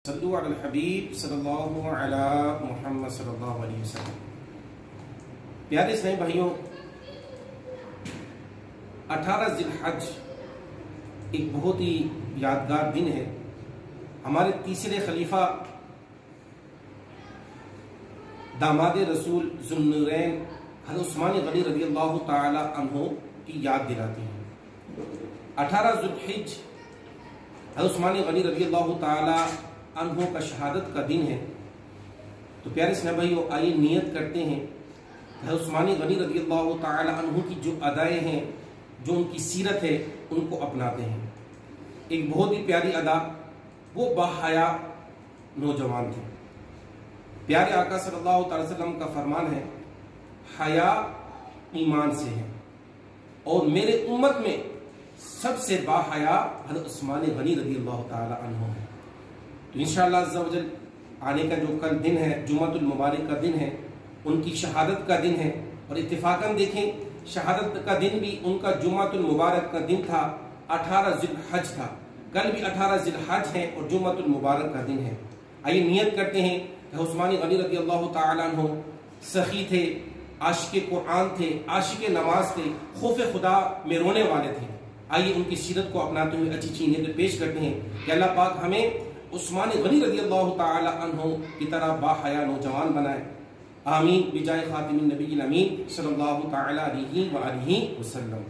صلو علی الحبیب صلی اللہ علی محمد صلی اللہ علیہ وسلم۔ پیارے اسلامی بھائیوں، 18 ذی الحج ایک بہت ہی یادگار دن ہے۔ ہمارے تیسرے خلیفہ داماد رسول ذو النورین حضرت عثمان غنی رضی اللہ تعالی عنہ کی یاد دلاتی ہے۔ 18 ذی الحج حضرت عثمان غنی رضی اللہ تعالی عنہ کا شہادت کا دن ہے۔ تو پیارے اسلامی بھائیوں، آئیے نیت کرتے ہیں حضرت عثمان غنی رضی اللہ تعالی عنہ کی جو ادائیں ہیں، جو ان کی سیرت ہے، ان کو اپناتے ہیں۔ ایک بہت ہی پیاری ادا، وہ باحیا نوجوان تھے۔ پیارے آقا صلی اللہ تعالی وسلم کا فرمان ہے، حیا ایمان سے ہے، اور میرے امت میں سب سے باحیا حضرت عثمان غنی رضی اللہ تعالی عنہ ہے۔ تو انشاءاللہ عز و جل آنے کا جو کل دن ہے، جمعۃ المبارک کا دن ہے، ان کی شہادت کا دن ہے، اور اتفاقاً دیکھیں شہادت کا دن بھی ان کا جمعۃ المبارک کا دن تھا، 18 ذی الحج تھا۔ کل بھی 18 ذی الحج ہے اور جمعۃ المبارک کا دن ہے۔ آئیے نیت کرتے ہیں کہ عثمان غنی رضی اللہ تعالی عنہ سخی تھے، عاشق قرآن تھے، عاشق نماز تھے، خوف خدا میں رونے والے تھے۔ آئیے ان کی سیرت کو اپناتے ہوئے اچھی اچھی نیتیں پیش کرتے ہیں کہ اللہ پاک ہمیں عثمان غنی رضی اللہ تعالی عنہ کی طرح باحیا نوجوان بنائے۔ آمین بجائے خاتم النبی الامین صلی اللہ تعالی علیہ وآلہ وسلم۔